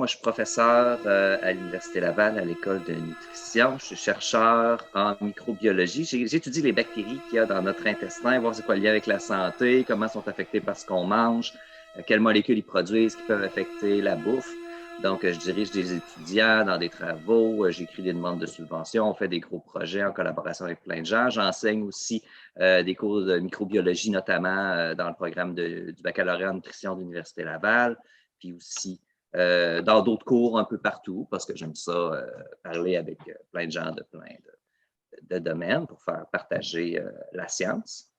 Moi, je suis professeur à l'Université Laval à l'école de nutrition. Je suis chercheur en microbiologie. J'étudie les bactéries qu'il y a dans notre intestin, voir c'est quoi le lien avec la santé, comment sont affectées par ce qu'on mange, quelles molécules ils produisent qui peuvent affecter la bouffe. Donc, je dirige des étudiants dans des travaux, j'écris des demandes de subventions, on fait des gros projets en collaboration avec plein de gens. J'enseigne aussi des cours de microbiologie, notamment dans le programme du baccalauréat en nutrition de l'Université Laval, puis aussi dans d'autres cours un peu partout, parce que j'aime ça parler avec plein de gens de plein de domaines pour faire partager la science.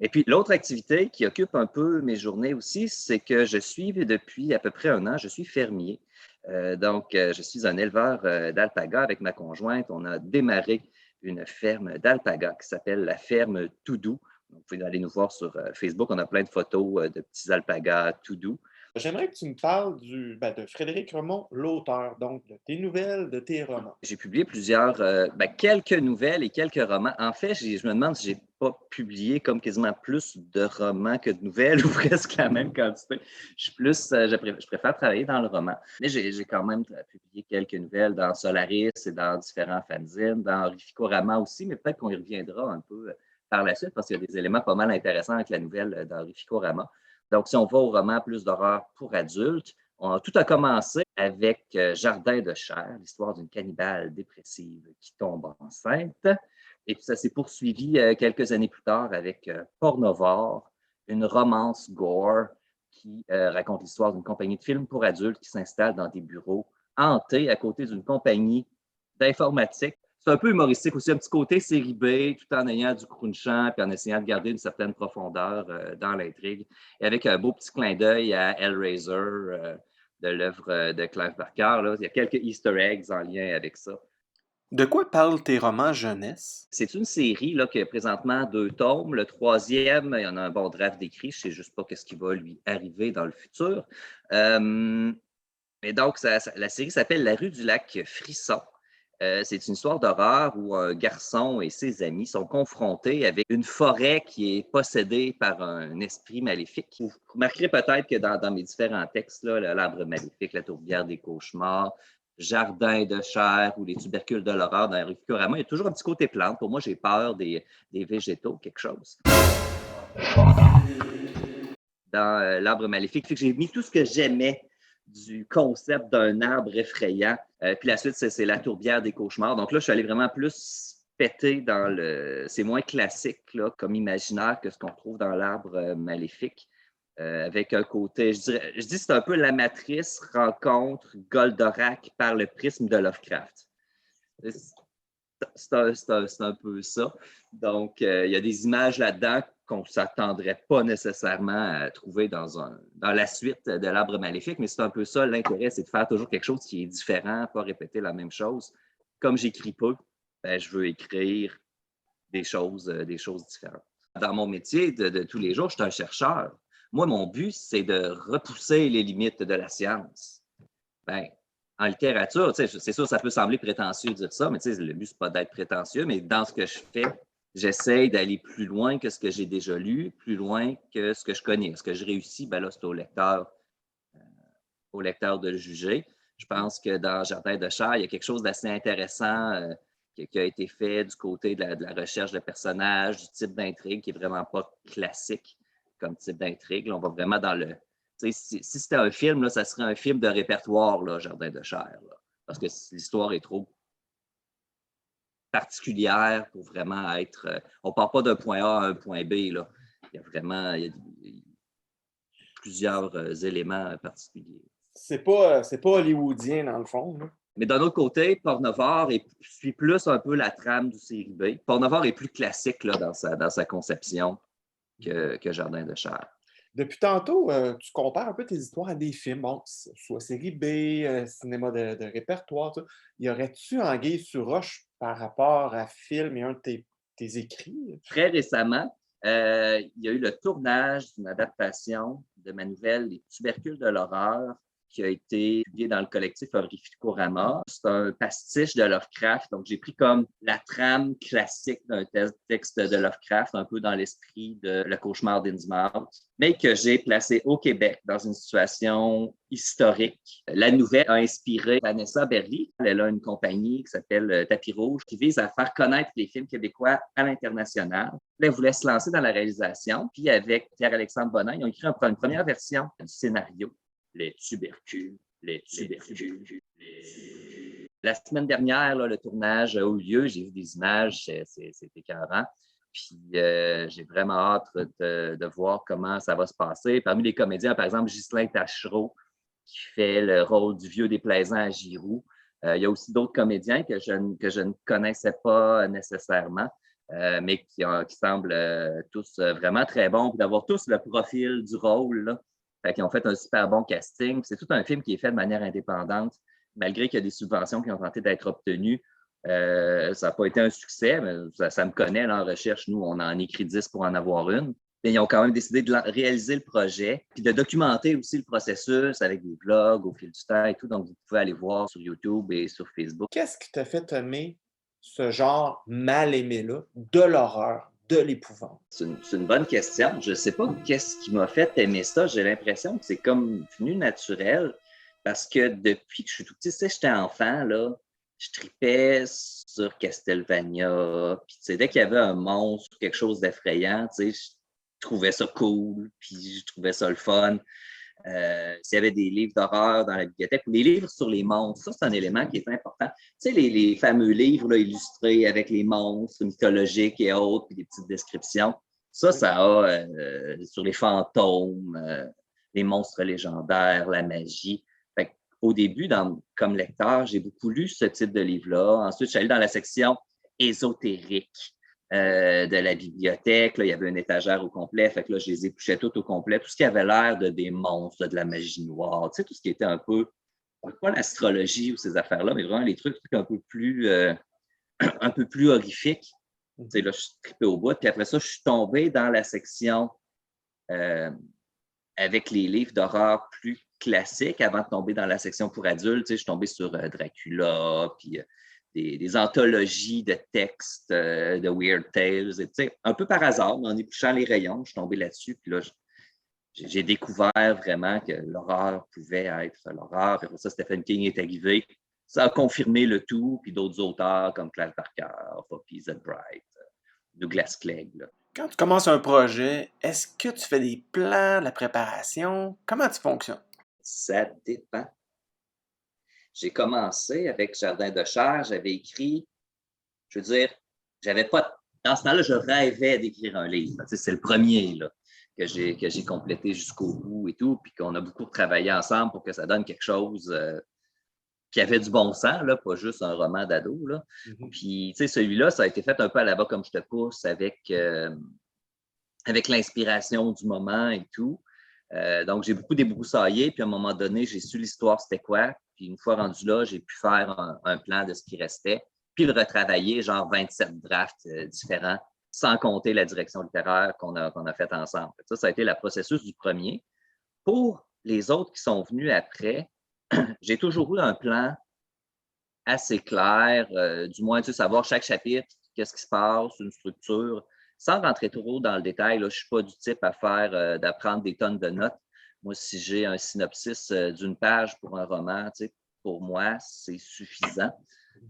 Et puis, l'autre activité qui occupe un peu mes journées aussi, c'est que je suis, depuis à peu près un an, je suis fermier. Je suis un éleveur d'alpagas avec ma conjointe. On a démarré une ferme d'alpagas qui s'appelle la ferme Toudou. Vous pouvez aller nous voir sur Facebook. On a plein de photos de petits alpagas Toudou. J'aimerais que tu me parles de Frédéric Remond, l'auteur, donc de tes nouvelles, de tes romans. J'ai publié quelques nouvelles et quelques romans. En fait, je me demande si j'ai pas publié comme quasiment plus de romans que de nouvelles ou presque la même quantité. Je préfère travailler dans le roman. Mais j'ai quand même publié quelques nouvelles dans Solaris et dans différents fanzines, dans Rificorama aussi, mais peut-être qu'on y reviendra un peu par la suite parce qu'il y a des éléments pas mal intéressants avec la nouvelle dans Rificorama. Donc, si on va au roman plus d'horreur pour adultes, tout a commencé avec Jardin de chair, l'histoire d'une cannibale dépressive qui tombe enceinte. Et puis ça s'est poursuivi quelques années plus tard avec Pornovore, une romance gore qui raconte l'histoire d'une compagnie de films pour adultes qui s'installe dans des bureaux hantés à côté d'une compagnie d'informatique. C'est un peu humoristique aussi, un petit côté série B, tout en ayant du crunchant puis en essayant de garder une certaine profondeur dans l'intrigue. Et avec un beau petit clin d'œil à Hellraiser, de l'œuvre de Clive Barker. Là. Il y a quelques Easter eggs en lien avec ça. De quoi parlent tes romans jeunesse? C'est une série là, qui a présentement 2 tomes. Le troisième, il y en a un bon draft d'écrit. Je ne sais juste pas ce qui va lui arriver dans le futur. Mais donc, la série s'appelle La rue du lac Frisson. C'est une histoire d'horreur où un garçon et ses amis sont confrontés avec une forêt qui est possédée par un esprit maléfique. Vous remarquerez peut-être que dans mes différents textes, là, l'arbre maléfique, la tourbière des cauchemars, Jardin de chair ou les tubercules de l'horreur dans Rificorama, il y a toujours un petit côté plante. Pour moi, j'ai peur des végétaux, quelque chose. Dans l'arbre maléfique, j'ai mis tout ce que j'aimais du concept d'un arbre effrayant. Puis la suite, c'est la tourbière des cauchemars. Donc là, je suis allé vraiment plus péter dans le... C'est moins classique là, comme imaginaire que ce qu'on trouve dans l'arbre maléfique. Avec un côté, je dis c'est un peu la matrice rencontre Goldorak par le prisme de Lovecraft. C'est un peu ça. Donc, il y a des images là-dedans qu'on ne s'attendrait pas nécessairement à trouver dans la suite de l'Arbre maléfique, mais c'est un peu ça l'intérêt, c'est de faire toujours quelque chose qui est différent, pas répéter la même chose. Comme j'écris peu, je veux écrire des choses différentes. Dans mon métier de tous les jours, je suis un chercheur. Moi, mon but, c'est de repousser les limites de la science. Ben, en littérature, c'est sûr, ça peut sembler prétentieux de dire ça, mais le but, c'est pas d'être prétentieux, mais dans ce que je fais, j'essaie d'aller plus loin que ce que j'ai déjà lu, plus loin que ce que je connais. Ce que je réussis, ben là, c'est au lecteur de le juger. Je pense que dans Jardin de chair, il y a quelque chose d'assez intéressant qui a été fait du côté de la recherche de personnages, du type d'intrigue qui est vraiment pas classique comme type d'intrigue. Là, on va vraiment dans le... Si c'était un film, là, ça serait un film de répertoire, là, Jardin de chair, là, parce que l'histoire est trop particulière pour vraiment être... on ne part pas d'un point A à un point B. Là. Il y a vraiment plusieurs éléments particuliers. C'est pas hollywoodien, dans le fond. Là. Mais d'un autre côté, Pornovore suit plus un peu la trame du série B. Pornovore est plus classique là, dans sa conception que Jardin de chair. Depuis tantôt, tu compares un peu tes histoires à des films, bon, soit série B, cinéma de répertoire. Tout. Y aurait-tu anguille sur roche par rapport à film et un de tes écrits? Très récemment, il y a eu le tournage d'une adaptation de ma nouvelle Les tubercules de l'horreur qui a été publié dans le collectif Horrificorama. C'est un pastiche de Lovecraft. Donc, j'ai pris comme la trame classique d'un texte de Lovecraft, un peu dans l'esprit de Le Cauchemar d'Innsmouth, mais que j'ai placé au Québec dans une situation historique. La nouvelle a inspiré Vanessa Berly. Elle a une compagnie qui s'appelle Tapis Rouge, qui vise à faire connaître les films québécois à l'international. Elle voulait se lancer dans la réalisation. Puis, avec Pierre-Alexandre Bonin, ils ont écrit une première version du scénario. Les tubercules. La semaine dernière, là, le tournage a eu lieu. J'ai vu des images, c'est écœurant. Puis j'ai vraiment hâte de voir comment ça va se passer. Parmi les comédiens, par exemple, Ghislain Taschereau, qui fait le rôle du vieux déplaisant à Giroux. Il y a aussi d'autres comédiens que je ne connaissais pas nécessairement, mais qui semblent tous vraiment très bons. Puis d'avoir tous le profil du rôle, là. Ils ont fait un super bon casting. C'est tout un film qui est fait de manière indépendante, malgré qu'il y a des subventions qui ont tenté d'être obtenues. Ça n'a pas été un succès, mais ça me connaît là, en recherche. Nous, on en écrit 10 pour en avoir une. Mais ils ont quand même décidé de réaliser le projet, puis de documenter aussi le processus avec des vlogs au fil du temps et tout. Donc, vous pouvez aller voir sur YouTube et sur Facebook. Qu'est-ce qui t'a fait aimer ce genre mal aimé-là, de l'horreur, de l'épouvante? C'est une bonne question. Je ne sais pas qu'est-ce qui m'a fait aimer ça. J'ai l'impression que c'est comme venu naturel parce que depuis que je suis tout petit, tu sais, j'étais enfant, là, je tripais sur Castlevania. Puis, dès qu'il y avait un monstre, quelque chose d'effrayant, je trouvais ça cool, puis je trouvais ça le fun. S'il y avait des livres d'horreur dans la bibliothèque ou les livres sur les monstres, ça, c'est un élément qui est important. Tu sais, les fameux livres là, illustrés avec les monstres mythologiques et autres, puis des petites descriptions, ça a sur les fantômes, les monstres légendaires, la magie. Fait au début, comme lecteur, j'ai beaucoup lu ce type de livre-là. Ensuite, je suis allé dans la section ésotérique de la bibliothèque. Là, il y avait une étagère au complet. Fait que là, je les épluchais toutes au complet. Tout ce qui avait l'air de des monstres, de la magie noire, tu sais, tout ce qui était un peu, pas l'astrologie ou ces affaires-là, mais vraiment les trucs un peu plus horrifiques. Tu sais, là, je suis trippé au bout. Puis après ça, je suis tombé dans la section avec les livres d'horreur plus classiques avant de tomber dans la section pour adultes. Tu sais, je suis tombé sur Dracula, puis des anthologies de textes, de Weird Tales. Et, un peu par hasard, en épluchant les rayons, je suis tombé là-dessus. Puis là, j'ai découvert vraiment que l'horreur pouvait être l'horreur. Puis après ça, Stephen King est arrivé. Ça a confirmé le tout. Puis d'autres auteurs comme Clive Barker, Poppy Z-Bright, Douglas Clegg. Là. Quand tu commences un projet, est-ce que tu fais des plans, la préparation? Comment tu fonctionnes? Ça dépend. J'ai commencé avec Jardin de chair, j'avais écrit, je veux dire, j'avais pas. Dans ce temps-là, je rêvais d'écrire un livre. Tu sais, c'est le premier là, que j'ai complété jusqu'au bout et tout, puis qu'on a beaucoup travaillé ensemble pour que ça donne quelque chose qui avait du bon sens, là, pas juste un roman d'ado. Là. Puis, tu sais, celui-là, ça a été fait un peu à la bas comme je te pousse, avec l'inspiration du moment et tout. Donc, j'ai beaucoup débroussaillé, puis à un moment donné, j'ai su l'histoire c'était quoi. Puis une fois rendu là, j'ai pu faire un plan de ce qui restait, puis le retravailler, genre 27 drafts différents, sans compter la direction littéraire qu'on a faite ensemble. Ça a été le processus du premier. Pour les autres qui sont venus après, j'ai toujours eu un plan assez clair, du moins, savoir chaque chapitre, qu'est-ce qui se passe, une structure. Sans rentrer trop dans le détail, là, je ne suis pas du type à faire d'apprendre des tonnes de notes. Moi, si j'ai un synopsis d'une page pour un roman, pour moi, c'est suffisant.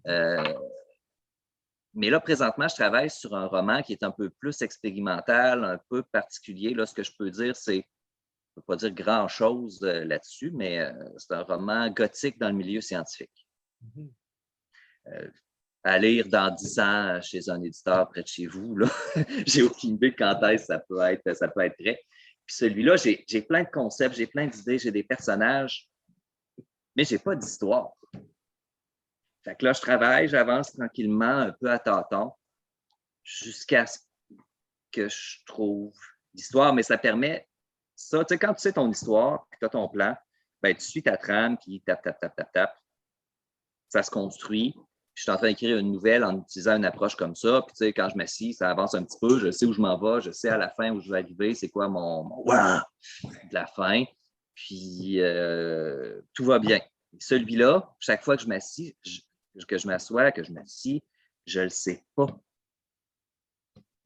Mais là, présentement, je travaille sur un roman qui est un peu plus expérimental, un peu particulier. Là, ce que je peux dire, c'est, je ne peux pas dire grand-chose là-dessus, mais c'est un roman gothique dans le milieu scientifique. À lire dans 10 ans chez un éditeur près de chez vous. Là. J'ai aucune idée quand est-ce que ça peut être prêt. Puis celui-là, j'ai plein de concepts, j'ai plein d'idées, j'ai des personnages, mais je n'ai pas d'histoire. Fait que là, je travaille, j'avance tranquillement, un peu à tâtons, jusqu'à ce que je trouve l'histoire, mais ça permet ça. Tu sais, quand tu sais ton histoire, puis tu as ton plan, ben, tu suis ta trame, puis tape. Ça se construit. Je suis en train d'écrire une nouvelle en utilisant une approche comme ça. Puis, tu sais, quand je m'assis, ça avance un petit peu. Je sais où je m'en vais. Je sais à la fin où je vais arriver. C'est quoi mon de la fin. puis tout va bien. Celui-là, chaque fois que je m'assis, que je m'assis, je ne sais pas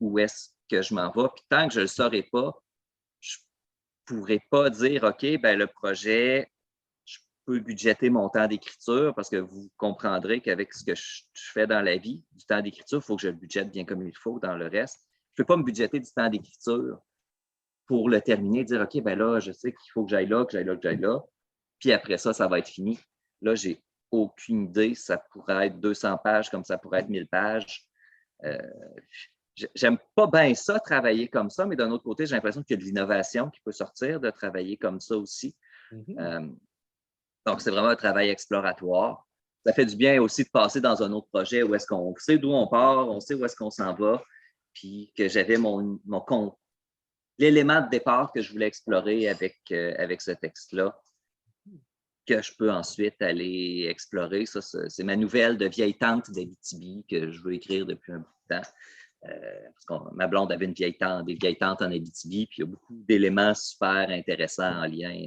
où est-ce que je m'en vais. Puis tant que je ne le saurai pas, je ne pourrai pas dire, OK, ben le projet, je peux budgéter mon temps d'écriture parce que vous comprendrez qu'avec ce que je fais dans la vie, du temps d'écriture, il faut que je le budgète bien comme il faut dans le reste. Je ne peux pas me budgéter du temps d'écriture pour le terminer, dire, OK, ben là, je sais qu'il faut que j'aille là, que j'aille là, que j'aille là. Puis après ça, ça va être fini. Là, j'ai aucune idée. Ça pourrait être 200 pages comme ça pourrait être 1000 pages. J'aime pas bien ça, travailler comme ça, mais d'un autre côté, j'ai l'impression qu'il y a de l'innovation qui peut sortir de travailler comme ça aussi. Donc, c'est vraiment un travail exploratoire. Ça fait du bien aussi de passer dans un autre projet où est-ce qu'on sait d'où on part, on sait où est-ce qu'on s'en va, puis que j'avais l'élément de départ que je voulais explorer avec ce texte-là, que je peux ensuite aller explorer. Ça, c'est ma nouvelle de vieille tante d'Abitibi que je veux écrire depuis un bout de temps. Parce que ma blonde avait des vieilles tantes en Abitibi, puis il y a beaucoup d'éléments super intéressants en lien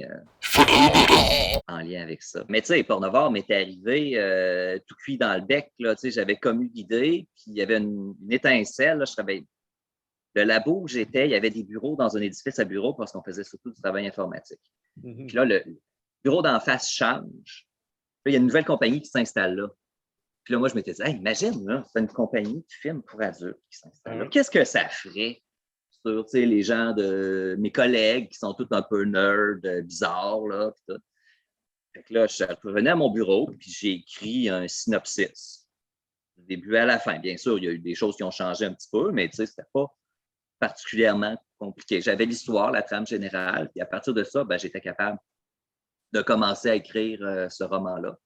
avec ça. Mais tu sais, Pornovore m'était arrivé tout cuit dans le bec. Là, j'avais commis l'idée, puis il y avait une étincelle. Là, je travaillais. Le labo où j'étais, il y avait des bureaux dans un édifice à bureaux parce qu'on faisait surtout du travail informatique. Puis là, le bureau d'en face change. Là, il y a une nouvelle compagnie qui s'installe là. Puis là, moi, je m'étais dit, hey, imagine, là, c'est une compagnie qui filme pour adultes qui s'installe là. Qu'est-ce que ça ferait sur les gens de mes collègues qui sont tous un peu nerds, bizarres, là, puis tout. Fait que là, je revenais à mon bureau, puis j'ai écrit un synopsis. Du début à la fin. Bien sûr, il y a eu des choses qui ont changé un petit peu, mais tu sais, c'était pas particulièrement compliqué. J'avais l'histoire, la trame générale, puis à partir de ça, ben, j'étais capable de commencer à écrire ce roman-là.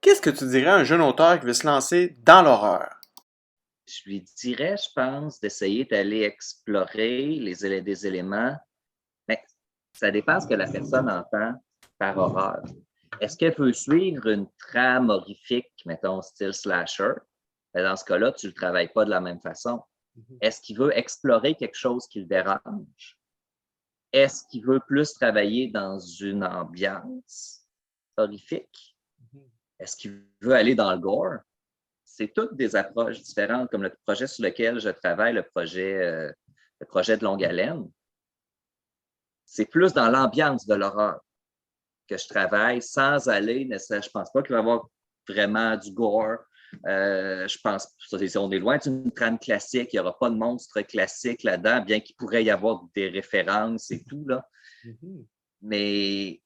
Qu'est-ce que tu dirais à un jeune auteur qui veut se lancer dans l'horreur? Je lui dirais, je pense, d'essayer d'aller explorer des éléments. Mais ça dépend ce que la personne entend par horreur. Est-ce qu'elle veut suivre une trame horrifique, mettons, style slasher? Dans ce cas-là, tu ne le travailles pas de la même façon. Est-ce qu'il veut explorer quelque chose qui le dérange? Est-ce qu'il veut plus travailler dans une ambiance horrifique? Est-ce qu'il veut aller dans le gore? C'est toutes des approches différentes, comme le projet sur lequel je travaille, le projet de longue haleine. C'est plus dans l'ambiance de l'horreur que je travaille sans aller nécessairement. Je ne pense pas qu'il va y avoir vraiment du gore. Je pense, on est loin d'une trame classique, il n'y aura pas de monstre classique là-dedans, bien qu'il pourrait y avoir des références et tout, là. Mais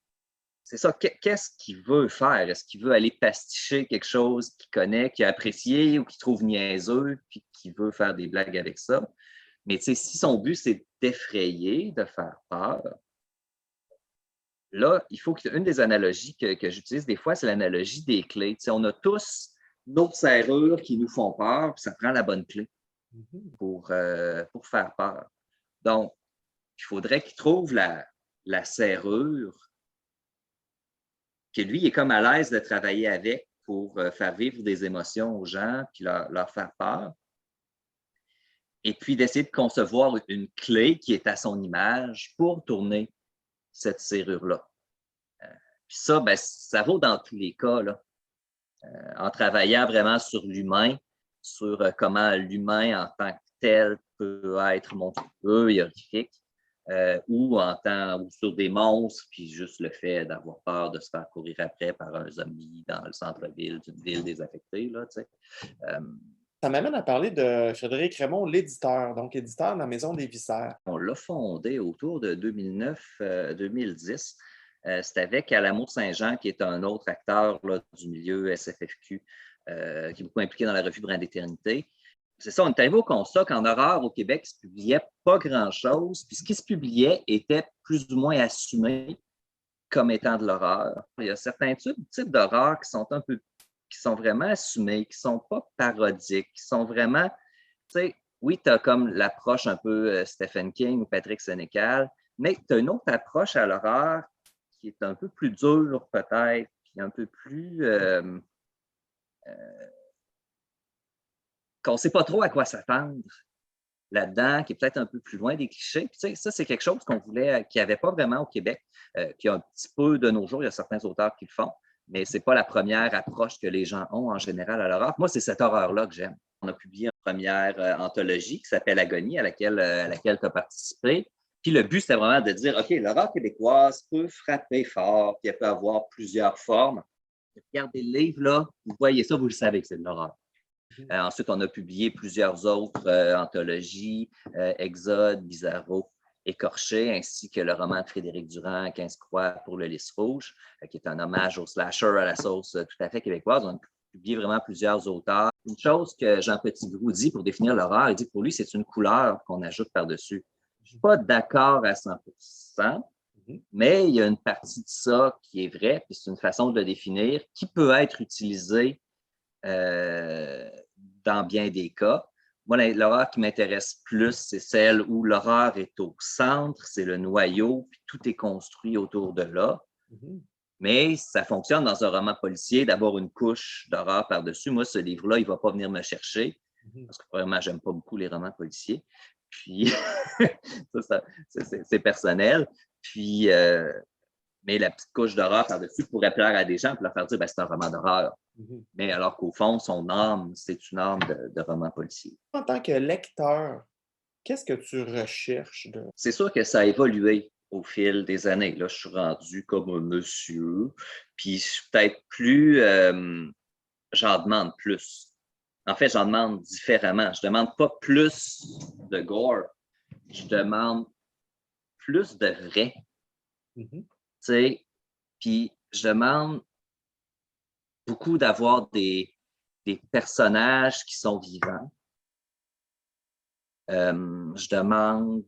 c'est ça, qu'est-ce qu'il veut faire? Est-ce qu'il veut aller pasticher quelque chose qu'il connaît, qu'il a apprécié ou qu'il trouve niaiseux, puis qu'il veut faire des blagues avec ça? Mais si son but, c'est d'effrayer, de faire peur, là, il faut qu'une des analogies que j'utilise des fois, c'est l'analogie des clés. On a tous nos serrures qui nous font peur, puis ça prend la bonne clé pour faire peur. Donc, il faudrait qu'il trouve la serrure que lui, il est comme à l'aise de travailler avec pour faire vivre des émotions aux gens puis leur faire peur. Et puis d'essayer de concevoir une clé qui est à son image pour tourner cette serrure-là. Puis ça, ben, ça vaut dans tous les cas, là. En travaillant vraiment sur l'humain, sur comment l'humain en tant que tel peut être monstrueux et horrifique, ou sur des monstres, puis juste le fait d'avoir peur de se faire courir après par un zombie dans le centre-ville d'une ville désaffectée. Là, Ça m'amène à parler de Frédéric Raymond, l'éditeur, donc éditeur de la Maison des Viscères. On l'a fondé autour de 2009-2010. C'est avec Alamo Saint-Jean, qui est un autre acteur là, du milieu SFFQ, qui est beaucoup impliqué dans la revue Brin d'Éternité. C'est ça, on est arrivé au constat qu'en horreur au Québec, il ne se publiait pas grand-chose. Puis ce qui se publiait était plus ou moins assumé comme étant de l'horreur. Il y a certains types d'horreur qui sont vraiment assumés, qui ne sont pas parodiques, qui sont vraiment, tu sais, oui, tu as comme l'approche un peu Stephen King ou Patrick Sénécal, mais tu as une autre approche à l'horreur qui est un peu plus dure peut-être, puis un peu plus qu'on ne sait pas trop à quoi s'attendre. là-dedans, qui est peut-être un peu plus loin des clichés. Puis, tu sais, ça, c'est quelque chose qu'on voulait, qu'il n'y avait pas vraiment au Québec, qui a un petit peu de nos jours. Il y a certains auteurs qui le font, mais ce n'est pas la première approche que les gens ont en général à l'horreur. Moi, c'est cette horreur-là que j'aime. On a publié une première anthologie qui s'appelle Agonie, à laquelle tu as participé. Puis le but, c'était vraiment de dire, OK, l'horreur québécoise peut frapper fort, puis elle peut avoir plusieurs formes. Regardez le livre, là, vous voyez ça, vous le savez que c'est de l'horreur. Ensuite, on a publié plusieurs autres anthologies, Exode, Bizarro, Écorché, ainsi que le roman de Frédéric Durand, 15 croix pour le lys rouge, qui est un hommage au slasher à la sauce tout à fait québécoise. On a publié vraiment plusieurs auteurs. Une chose que Jean Petitgrou dit pour définir l'horreur, il dit que pour lui, c'est une couleur qu'on ajoute par-dessus. Je ne suis pas d'accord à 100%, mais il y a une partie de ça qui est vraie, puis c'est une façon de le définir, qui peut être utilisée dans bien des cas. Moi, l'horreur qui m'intéresse plus, c'est celle où l'horreur est au centre, c'est le noyau, puis tout est construit autour de là. Mais ça fonctionne dans un roman policier d'avoir une couche d'horreur par-dessus. Moi, ce livre-là, il ne va pas venir me chercher, parce que vraiment, je n'aime pas beaucoup les romans policiers. Puis, c'est personnel. Puis, mais la petite couche d'horreur par-dessus pourrait plaire à des gens pour leur faire dire c'est un roman d'horreur. Mais alors qu'au fond, son âme, c'est une âme de roman policier. En tant que lecteur, qu'est-ce que tu recherches de... C'est sûr que ça a évolué au fil des années. Là, je suis rendu comme un monsieur, puis je suis peut-être plus... j'en demande plus. En fait, j'en demande différemment. Je ne demande pas plus de gore. Je demande plus de vrai. Tu sais, puis je demande beaucoup d'avoir des personnages qui sont vivants. Je demande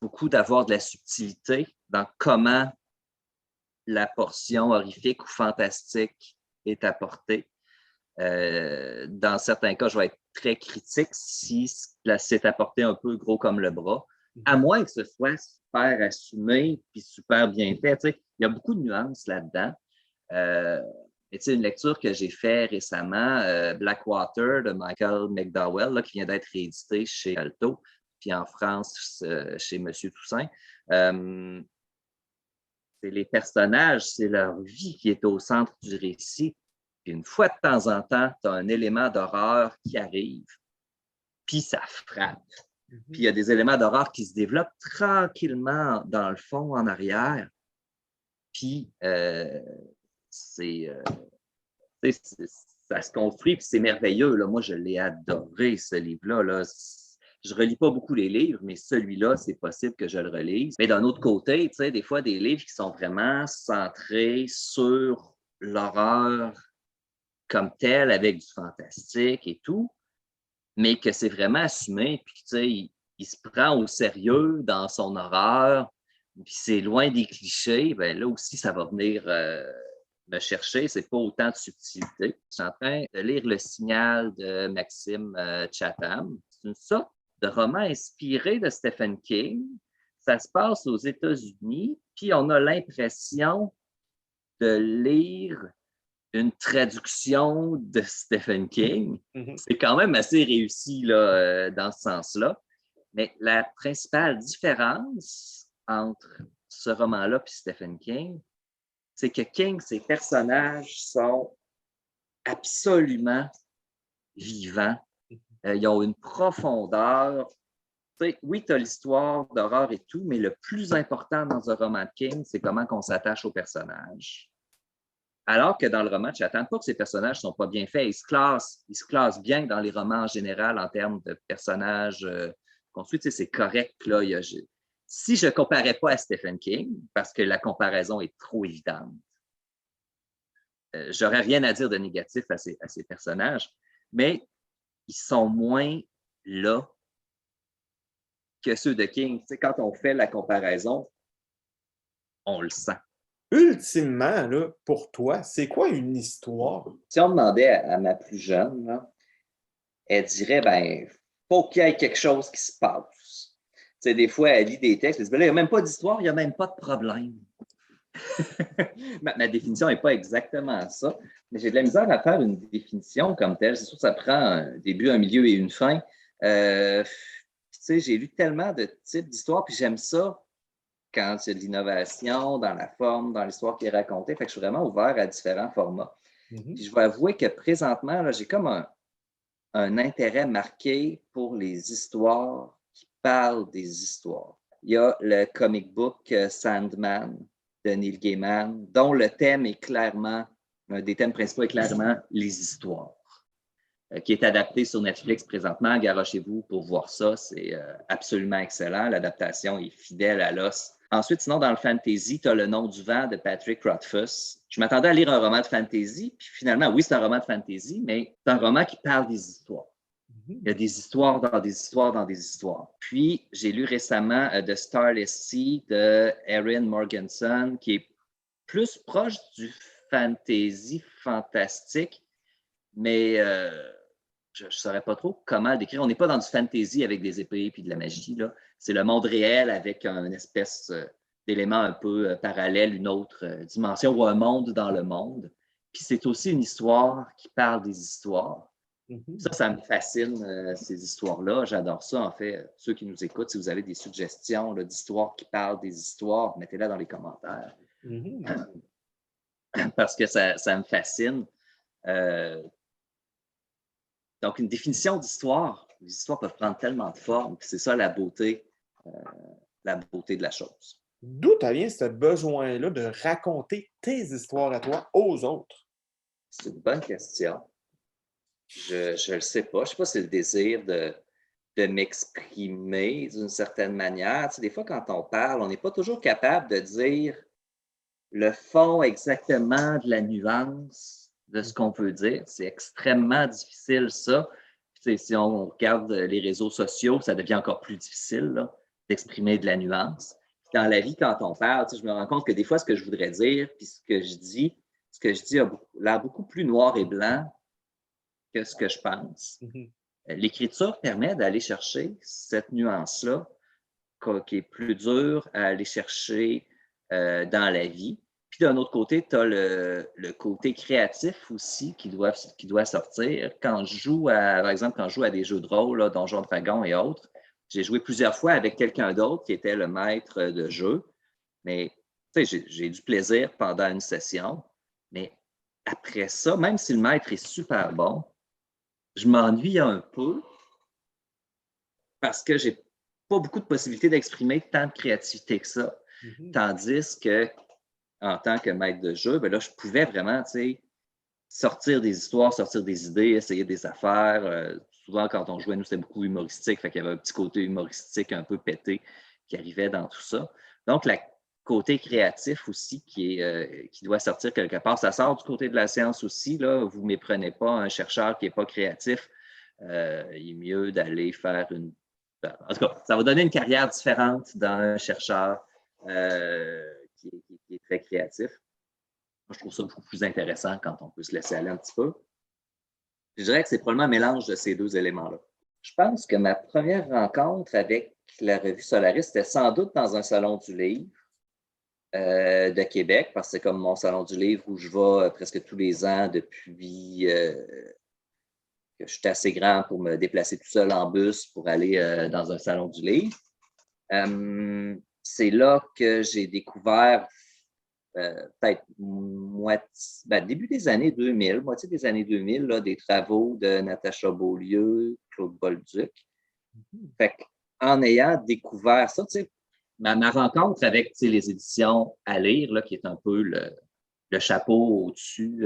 beaucoup d'avoir de la subtilité dans comment la portion horrifique ou fantastique est apportée. Dans certains cas, je vais être très critique si c'est apporté un peu gros comme le bras, à moins que ce soit super assumé puis super bien fait. Tu sais, il y a beaucoup de nuances là-dedans. Et tu sais, une lecture que j'ai faite récemment, Blackwater de Michael McDowell, là, qui vient d'être réédité chez Alto, puis en France, chez Monsieur Toussaint. C'est les personnages, c'est leur vie qui est au centre du récit. Puis une fois de temps en temps, tu as un élément d'horreur qui arrive, puis ça frappe. Puis il y a des éléments d'horreur qui se développent tranquillement dans le fond, en arrière. Puis ça se construit, puis c'est merveilleux. Là. Moi, je l'ai adoré, ce livre-là. Là. Je ne relis pas beaucoup les livres, mais celui-là, c'est possible que je le relise. Mais d'un autre côté, tu sais, des fois, des livres qui sont vraiment centrés sur l'horreur comme tel, avec du fantastique et tout, mais que c'est vraiment assumé, puis tu sais, il se prend au sérieux dans son horreur, puis c'est loin des clichés, bien là aussi, ça va venir me chercher, c'est pas autant de subtilité. Je suis en train de lire Le Signal de Maxime Chatham. C'est une sorte de roman inspiré de Stephen King. Ça se passe aux États-Unis, puis on a l'impression de lire une traduction de Stephen King. C'est quand même assez réussi là, dans ce sens-là. Mais la principale différence entre ce roman-là et Stephen King, c'est que King, ses personnages sont absolument vivants. Ils ont une profondeur. Oui, tu as l'histoire d'horreur et tout, mais le plus important dans un roman de King, c'est comment on s'attache aux personnages. Alors que dans le roman de Chatham, pas que ces personnages ne sont pas bien faits, ils se classent bien dans les romans en général en termes de personnages construits. Tu sais, c'est correct. Là, si je ne comparais pas à Stephen King, parce que la comparaison est trop évidente, j'aurais rien à dire de négatif à ces personnages, mais ils sont moins là que ceux de King. Tu sais, quand on fait la comparaison, on le sent. Ultimement, là, pour toi, c'est quoi une histoire? Si on demandait à ma plus jeune, là, elle dirait, ben, faut qu'il y ait quelque chose qui se passe. Tu sais, des fois, elle lit des textes, elle dit, ben là, il n'y a même pas d'histoire, il n'y a même pas de problème. ma définition n'est pas exactement ça, mais j'ai de la misère à faire une définition comme telle. C'est sûr que ça prend un début, un milieu et une fin. sais, j'ai lu tellement de types d'histoires, puis j'aime ça quand il y a de l'innovation dans la forme, dans l'histoire qui est racontée. Fait que je suis vraiment ouvert à différents formats. Mhm. Puis je vais avouer que présentement, là, j'ai comme un intérêt marqué pour les histoires qui parlent des histoires. Il y a le comic book Sandman de Neil Gaiman, dont le thème est clairement, un des thèmes principaux est clairement les histoires, qui est adapté sur Netflix présentement. Garochez-vous pour voir ça. C'est absolument excellent. L'adaptation est fidèle à l'os. Ensuite, sinon, dans le fantasy, tu as Le Nom du vent de Patrick Rothfuss. Je m'attendais à lire un roman de fantasy, puis finalement, oui, c'est un roman de fantasy, mais c'est un roman qui parle des histoires. Il y a des histoires dans des histoires dans des histoires. Puis, j'ai lu récemment The Starless Sea de Erin Morgenson, qui est plus proche du fantasy fantastique, mais je ne saurais pas trop comment le décrire. On n'est pas dans du fantasy avec des épées et de la magie, là. C'est le monde réel avec une espèce d'élément un peu parallèle, une autre dimension ou un monde dans le monde. Puis c'est aussi une histoire qui parle des histoires. Mhm. Ça me fascine, ces histoires-là. J'adore ça, en fait. Ceux qui nous écoutent, si vous avez des suggestions d'histoires qui parlent des histoires, mettez-les dans les commentaires. Mhm. Parce que ça me fascine. Euh, donc, une définition d'histoire. Les histoires peuvent prendre tellement de formes. C'est ça euh, la beauté de la chose. D'où tu vient ce besoin-là de raconter tes histoires à toi aux autres? C'est une bonne question. Je le sais pas. Je sais pas si c'est le désir de m'exprimer d'une certaine manière. Tu sais, des fois, quand on parle, on n'est pas toujours capable de dire le fond exactement de la nuance de ce qu'on veut dire. C'est extrêmement difficile, ça. Puis, si on regarde les réseaux sociaux, ça devient encore plus difficile là, d'exprimer de la nuance. Puis dans la vie, quand on parle, je me rends compte que des fois, ce que je voudrais dire, puis ce que je dis a l'air beaucoup plus noir et blanc que ce que je pense. Mhm. L'écriture permet d'aller chercher cette nuance-là qui est plus dure à aller chercher dans la vie. Puis d'un autre côté, tu as le côté créatif aussi qui doit sortir. Quand je joue par exemple, quand je joue à des jeux de rôle, là, Donjons Dragons et autres, j'ai joué plusieurs fois avec quelqu'un d'autre qui était le maître de jeu. Mais j'ai du plaisir pendant une session. Mais après ça, même si le maître est super bon, je m'ennuie un peu parce que j'ai pas beaucoup de possibilités d'exprimer tant de créativité que ça. Mhm. Tandis que, en tant que maître de jeu, ben là, je pouvais vraiment, sortir des histoires, sortir des idées, essayer des affaires. Souvent, quand on jouait, nous, c'était beaucoup humoristique. Fait qu'il y avait un petit côté humoristique un peu pété qui arrivait dans tout ça. Donc, le côté créatif aussi qui doit sortir quelque part. Ça sort du côté de la science aussi. Là. Vous ne méprenez pas un chercheur qui n'est pas créatif. Il est mieux d'aller faire une. En tout cas, ça va donner une carrière différente d'un chercheur qui est très créatif. Moi, je trouve ça beaucoup plus intéressant quand on peut se laisser aller un petit peu. Je dirais que c'est probablement un mélange de ces deux éléments-là. Je pense que ma première rencontre avec la revue Solaris, c'était sans doute dans un salon du livre de Québec, parce que c'est comme mon salon du livre où je vais presque tous les ans depuis que je suis assez grand pour me déplacer tout seul en bus pour aller dans un salon du livre. C'est là que j'ai découvert peut-être début des années 2000, moitié des années 2000, là, des travaux de Natacha Beaulieu, Claude Bolduc. Fait en ayant découvert ça, ma rencontre avec les éditions à lire, là, qui est un peu le chapeau au-dessus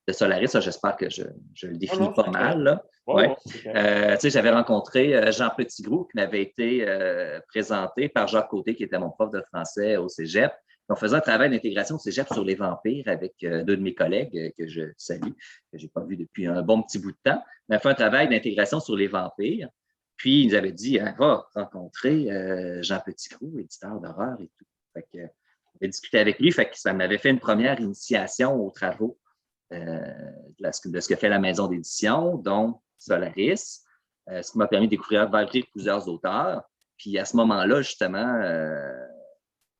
de Solaris, ça, j'espère que je le Ah définis non, pas c'est mal. correct. Là. Ouais, Ouais. ouais, c'est correct. J'avais rencontré Jean Petitgrou qui m'avait été présenté par Jacques Côté, qui était mon prof de français au Cégep. On faisait un travail d'intégration au Cégep sur les vampires avec deux de mes collègues que je salue, que je n'ai pas vu depuis un bon petit bout de temps. On a fait un travail d'intégration sur les vampires. Puis, il nous avait dit, va rencontrer Jean Petitgrou, éditeur d'horreur et tout. Fait que, on avait discuté avec lui. Fait que ça m'avait fait une première initiation aux travaux de ce que fait la maison d'édition, dont Solaris, ce qui m'a permis de découvrir plusieurs auteurs. Puis à ce moment-là, justement,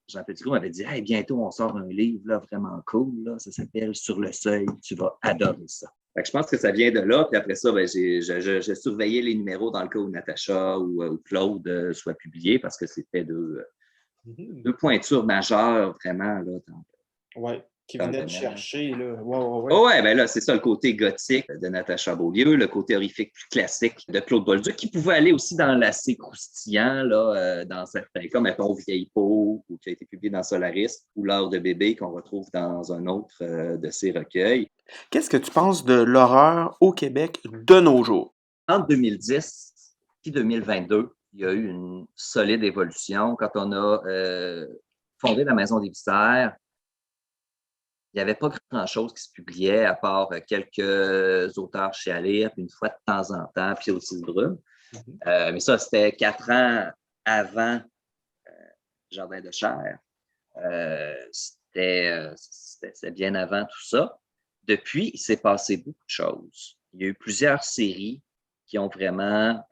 Jean Petitgrou m'avait dit hey, bientôt, on sort un livre là, vraiment cool. Là, ça s'appelle Sur le seuil. Tu vas adorer ça. Fait que je pense que ça vient de là. Puis après ça, ben, je surveillais les numéros dans le cas où Natacha ou Claude soient publiés parce que c'était deux pointures majeures vraiment là, Oui, qui dans le venait de domaine. chercher, là. Ouais. Oh ouais, ben là, c'est ça le côté gothique de Natacha Beaulieu, le côté horrifique plus classique de Claude Bolduc, qui pouvait aller aussi dans l'assez croustillant, là, dans certains cas, mettons Vieille peau, ou qui a été publié dans Solaris, ou L'heure de bébé, qu'on retrouve dans un autre de ses recueils. Qu'est-ce que tu penses de l'horreur au Québec de nos jours? Entre 2010 et 2022, il y a eu une solide évolution. Quand on a fondé la Maison des Viscères, il n'y avait pas grand-chose qui se publiait, à part quelques auteurs chez à lire, puis une fois de temps en temps, puis aussi de Brume. Mais ça, c'était 4 ans avant Jardin de Chair. C'était bien avant tout ça. Depuis, il s'est passé beaucoup de choses. Il y a eu plusieurs séries qui ont vraiment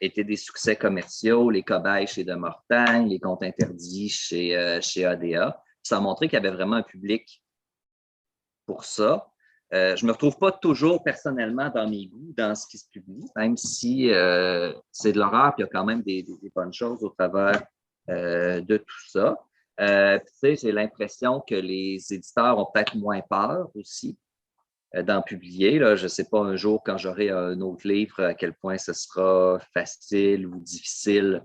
été des succès commerciaux, Les Cobayes chez De Mortagne, Les Contes interdits chez ADA. Ça a montré qu'il y avait vraiment un public pour ça. Je ne me retrouve pas toujours personnellement dans mes goûts, dans ce qui se publie, même si c'est de l'horreur, puis il y a quand même des bonnes choses au travers de tout ça. J'ai l'impression que les éditeurs ont peut-être moins peur aussi d'en publier. Là. Je ne sais pas un jour, quand j'aurai un autre livre, à quel point ce sera facile ou difficile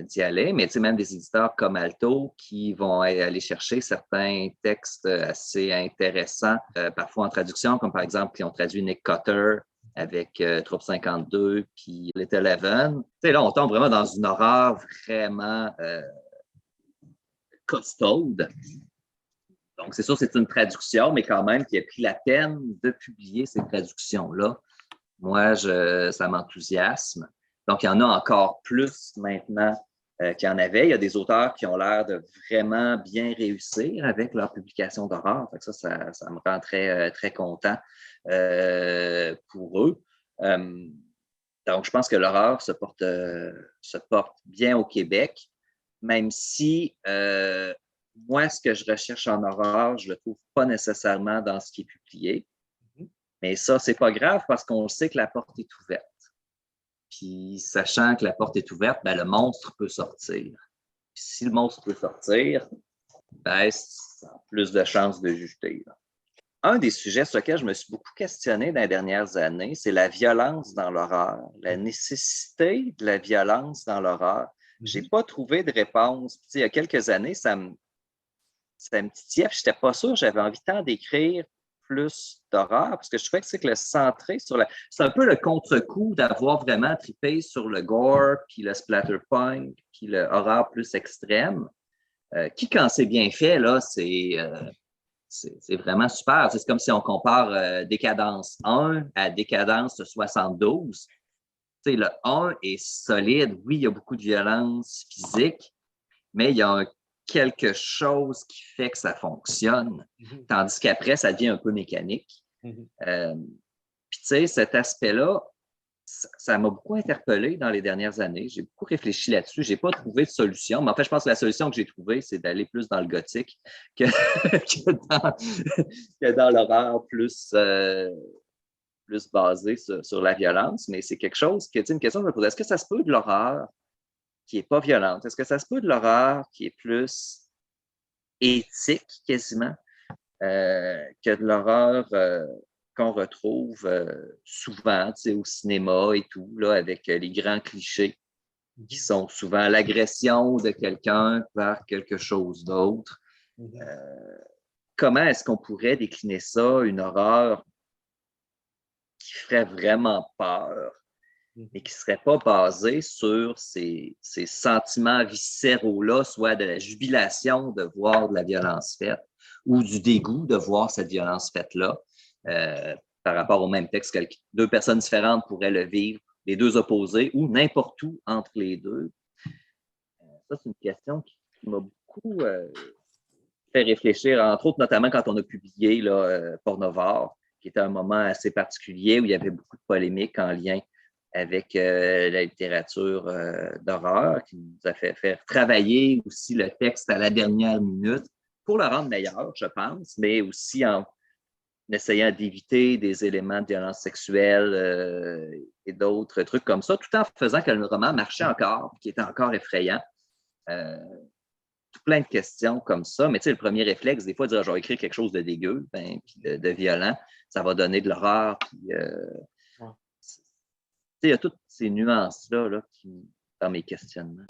d'y aller. Mais même des éditeurs comme Alto qui vont aller chercher certains textes assez intéressants, parfois en traduction, comme par exemple, qui ont traduit Nick Cutter avec Troupe 52 puis Little Heaven. Là, on tombe vraiment dans une horreur vraiment costaude. Donc, c'est sûr, c'est une traduction, mais quand même, qui a pris la peine de publier ces traductions-là. Moi, ça m'enthousiasme. Donc, il y en a encore plus maintenant qu'il y en avait. Il y a des auteurs qui ont l'air de vraiment bien réussir avec leur publication d'horreur. Ça me rend très, très content pour eux. Donc, je pense que l'horreur se porte bien au Québec, même si moi, ce que je recherche en horreur, je ne le trouve pas nécessairement dans ce qui est publié. Mais ça, c'est pas grave parce qu'on sait que la porte est ouverte. Puis, sachant que la porte est ouverte, ben, le monstre peut sortir. Puis, si le monstre peut sortir, ben, ça a plus de chances de juger. Un des sujets sur lesquels je me suis beaucoup questionné dans les dernières années, c'est la violence dans l'horreur, la nécessité de la violence dans l'horreur. Je n'ai pas trouvé de réponse. Puis, il y a quelques années, ça me titillait, puis je n'étais pas sûr, j'avais envie tant d'écrire plus d'horreur, parce que je trouvais que c'est que le centré sur la... C'est un peu le contre-coup d'avoir vraiment trippé sur le gore, puis le splatterpunk, puis le horreur plus extrême, qui, quand c'est bien fait, là, c'est vraiment super. C'est comme si on compare Décadence 1 à Décadence 72. Le 1 est solide. Oui, il y a beaucoup de violence physique, mais il y a quelque chose qui fait que ça fonctionne. Tandis qu'après, ça devient un peu mécanique. Puis, cet aspect-là, ça m'a beaucoup interpellé dans les dernières années. J'ai beaucoup réfléchi là-dessus. Je n'ai pas trouvé de solution. Mais en fait, je pense que la solution que j'ai trouvée, c'est d'aller plus dans le gothique que, que dans l'horreur plus basée sur la violence. Mais c'est quelque chose que, une question que je me pose. Est-ce que ça se peut de l'horreur qui n'est pas violente? Est-ce que ça se peut de l'horreur qui est plus éthique quasiment que de l'horreur qu'on retrouve souvent au cinéma et tout, là, avec les grands clichés qui sont souvent l'agression de quelqu'un vers quelque chose d'autre. Comment est-ce qu'on pourrait décliner ça, une horreur qui ferait vraiment peur et qui ne serait pas basée sur ces sentiments viscéraux-là, soit de la jubilation de voir de la violence faite ou du dégoût de voir cette violence faite-là par rapport au même texte que deux personnes différentes pourraient le vivre, les deux opposés ou n'importe où entre les deux. Ça, c'est une question qui m'a beaucoup fait réfléchir, entre autres, notamment quand on a publié là, Pornovore, qui était un moment assez particulier où il y avait beaucoup de polémiques en lien avec la littérature d'horreur, qui nous a fait faire travailler aussi le texte à la dernière minute pour le rendre meilleur, je pense, mais aussi en essayant d'éviter des éléments de violence sexuelle et d'autres trucs comme ça, tout en faisant que le roman marchait encore, qui était encore effrayant. Tout plein de questions comme ça. Mais tu sais, le premier réflexe, des fois, de dire je vais écrire quelque chose de dégueu, ben, puis de violent, ça va donner de l'horreur. Puis, il y a toutes ces nuances-là là, dans mes questionnements.